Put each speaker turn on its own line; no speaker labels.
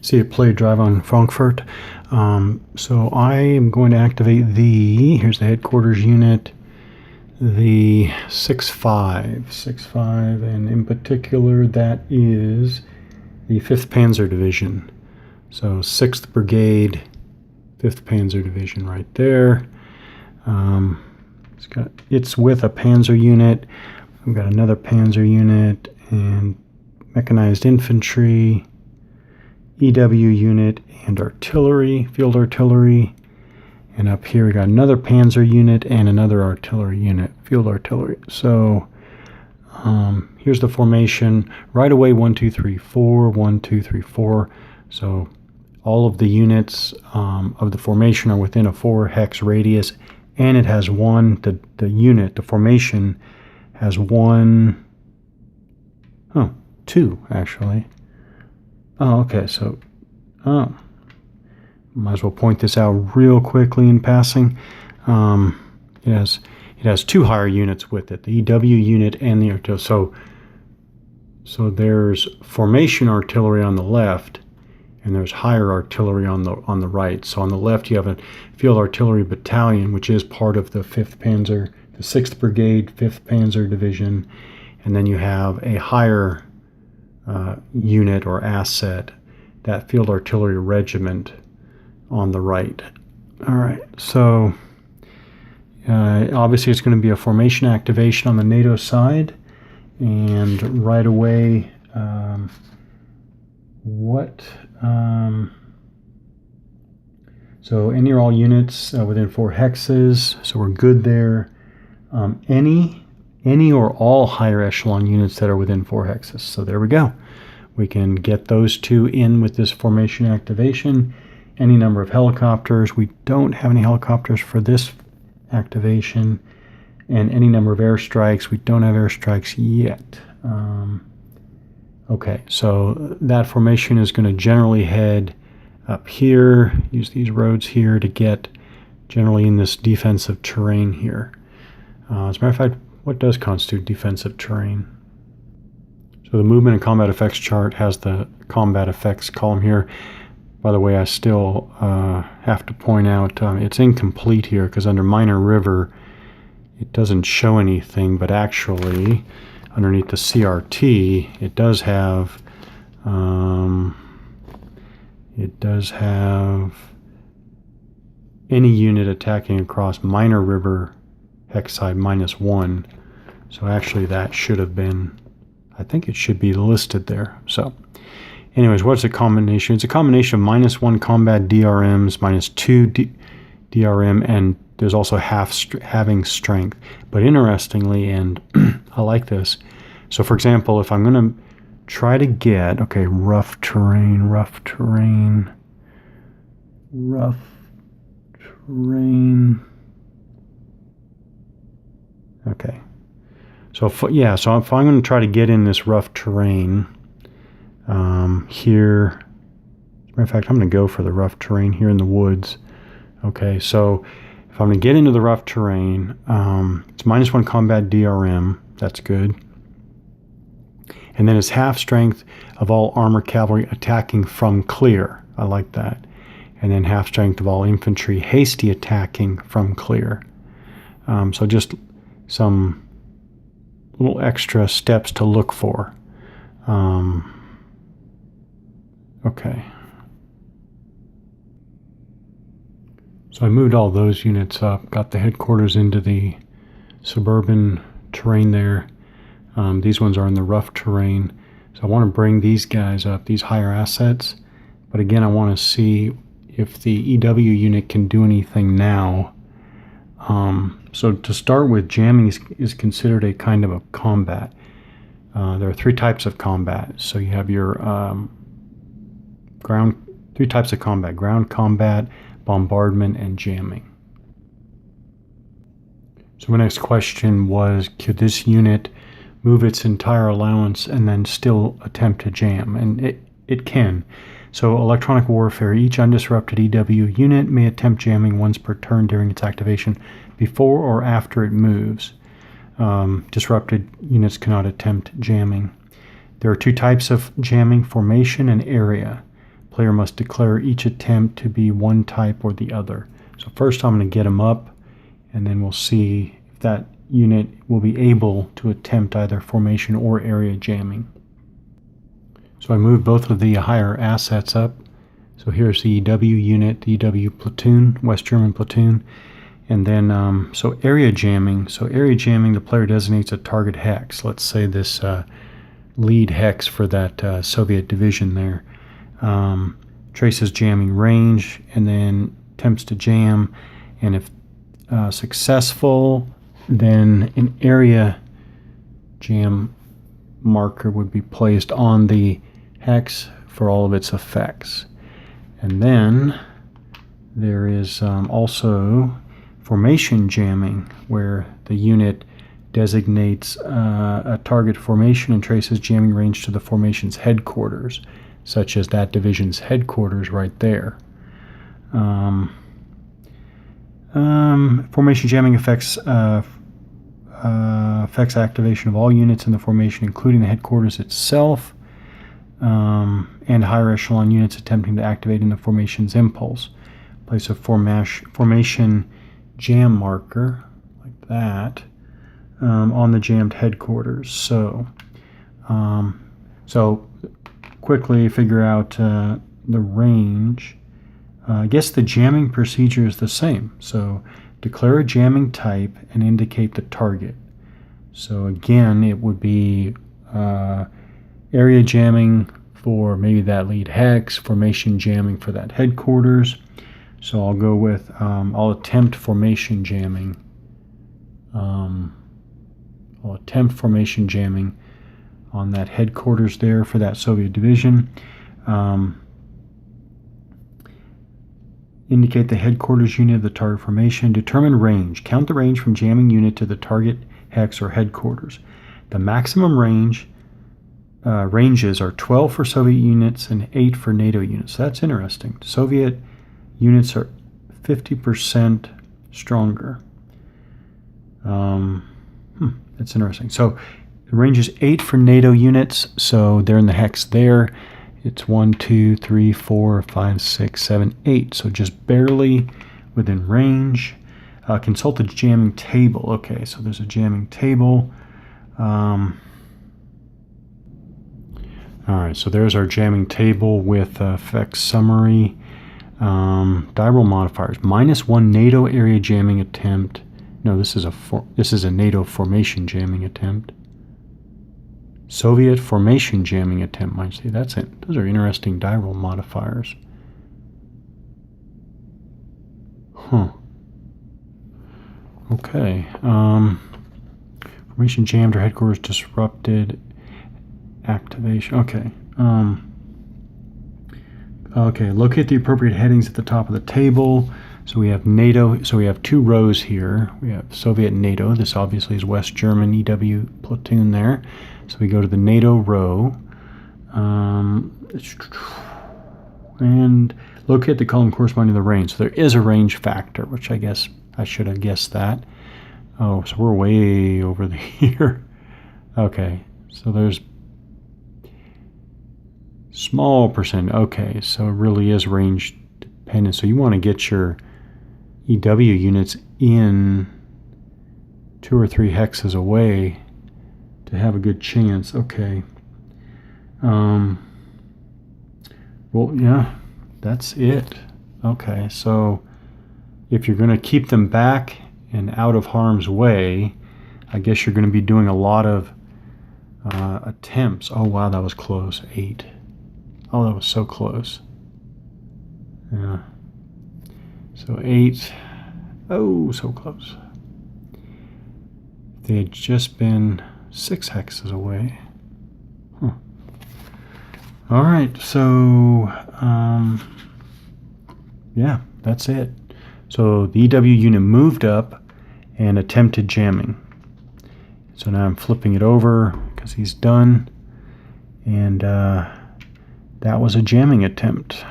See it play drive on Frankfurt. So I am going to activate here's the headquarters unit, the 6.5, and in particular that is the 5th Panzer Division. So 6th Brigade, 5th Panzer Division right there. It's with a Panzer unit. We've got another Panzer unit and mechanized infantry, EW unit, and artillery, field artillery. And up here we got another Panzer unit and another artillery unit, field artillery. So here's the formation. Right away, 1, 2, 3, 4, 1, 2, 3, 4. So all of the units of the formation are within a 4 hex radius, and it has the formation has two actually. Oh, okay, so, might as well point this out real quickly in passing. It has 2 higher units with it, the EW unit and the artillery. So there's formation artillery on the left, and there's higher artillery on the right. So on the left you have a field artillery battalion, which is part of the 5th Panzer, the 6th Brigade, 5th Panzer Division, and then you have a higher unit or asset, that field artillery regiment on the right. All right, so obviously it's going to be a formation activation on the NATO side, and right away so any or all units within 4 hexes, so we're good there. Any or all higher echelon units that are within 4 hexes. So there we go. We can get those 2 in with this formation activation. Any number of helicopters. We don't have any helicopters for this activation. And any number of airstrikes. We don't have airstrikes yet. Okay, so that formation is going to generally head up here, use these roads here to get generally in this defensive terrain here. As a matter of fact, what does constitute defensive terrain? So the movement and combat effects chart has the combat effects column here. By the way, I still have to point out it's incomplete here because under minor river it doesn't show anything, but actually underneath the CRT it does have any unit attacking across minor river hex side -1. So actually that should have been, I think it should be listed there. So anyways, what's a combination? It's a combination of -1 combat DRMs, -2 DRM, and there's also having strength. But interestingly, and I like this, so for example, if I'm going to try to get, okay, rough terrain. Okay. So if I'm going to try to get in this rough terrain here, as a matter of fact, I'm going to go for the rough terrain here in the woods. Okay, so if I'm going to get into the rough terrain, it's -1 combat DRM. That's good. And then it's half strength of all armor cavalry attacking from clear. I like that. And then half strength of all infantry hasty attacking from clear. So just some little extra steps to look for. Okay. So I moved all those units up, got the headquarters into the suburban terrain there. These ones are in the rough terrain. So I want to bring these guys up, these higher assets. But again, I want to see if the EW unit can do anything now. So to start with, jamming is considered a kind of a combat. There are 3 types of combat. So you have your 3 types of combat: ground combat, bombardment, and jamming. So my next question was, could this unit move its entire allowance and then still attempt to jam? And it can. So electronic warfare, each undisrupted EW unit may attempt jamming once per turn during its activation, before or after it moves. Disrupted units cannot attempt jamming. There are 2 types of jamming: formation and area. player must declare each attempt to be one type or the other. So first I'm going to get them up, and then we'll see if that unit will be able to attempt either formation or area jamming. So I moved both of the higher assets up. So here's the EW unit, the EW platoon, West German platoon. And then, so area jamming. So area jamming, the player designates a target hex. Let's say this lead hex for that Soviet division there. Traces jamming range and then attempts to jam. And if successful, then an area jam marker would be placed on the hex for all of its effects. And then there is also formation jamming, where the unit designates a target formation and traces jamming range to the formation's headquarters, such as that division's headquarters right there. Formation jamming affects activation of all units in the formation, including the headquarters itself, and higher echelon units attempting to activate in the formation's impulse. Place a formation jam marker like that on the jammed headquarters. So quickly figure out the range. I guess the jamming procedure is the same. So declare a jamming type and indicate the target. So again, it would be area jamming for maybe that lead hex, formation jamming for that headquarters. So I'll go with, I'll attempt formation jamming. I'll attempt formation jamming on that headquarters there for that Soviet division. Indicate the headquarters unit of the target formation. Determine range. Count the range from jamming unit to the target hex or headquarters. The maximum ranges are 12 for Soviet units and 8 for NATO units. So that's interesting. Soviet units are 50% stronger. That's interesting. So the range is 8 for NATO units, so they're in the hex there. It's 1, 2, 3, 4, 5, 6, 7, 8. So just barely within range. Consult the jamming table. Okay, so there's a jamming table. All right, so there's our jamming table with effects summary. Die roll modifiers. -1 NATO area jamming attempt. No, this is a NATO formation jamming attempt. Soviet formation jamming attempt. Mind you, that's it. Those are interesting die roll modifiers. Huh. Okay. Formation jammed or headquarters disrupted. Activation. Okay. Okay. Locate the appropriate headings at the top of the table. So we have NATO. So we have 2 rows here. We have Soviet and NATO. This obviously is West German EW platoon there. So we go to the NATO row. And locate the column corresponding to the range. So there is a range factor, which I guess I should have guessed that. Oh, so we're way over here. Okay. So there's small percent. Okay, so it really is range dependent. So you want to get your EW units in 2 or 3 hexes away to have a good chance. Okay. Well, yeah, that's it. Okay, so if you're going to keep them back and out of harm's way, I guess you're going to be doing a lot of attempts. Oh, wow, that was close. 8. Oh, that was so close. Yeah. So 8. Oh, so close. If they had just been 6 hexes away. Huh. All right, so yeah, that's it. So the EW unit moved up and attempted jamming. So now I'm flipping it over because he's done. And that was a jamming attempt.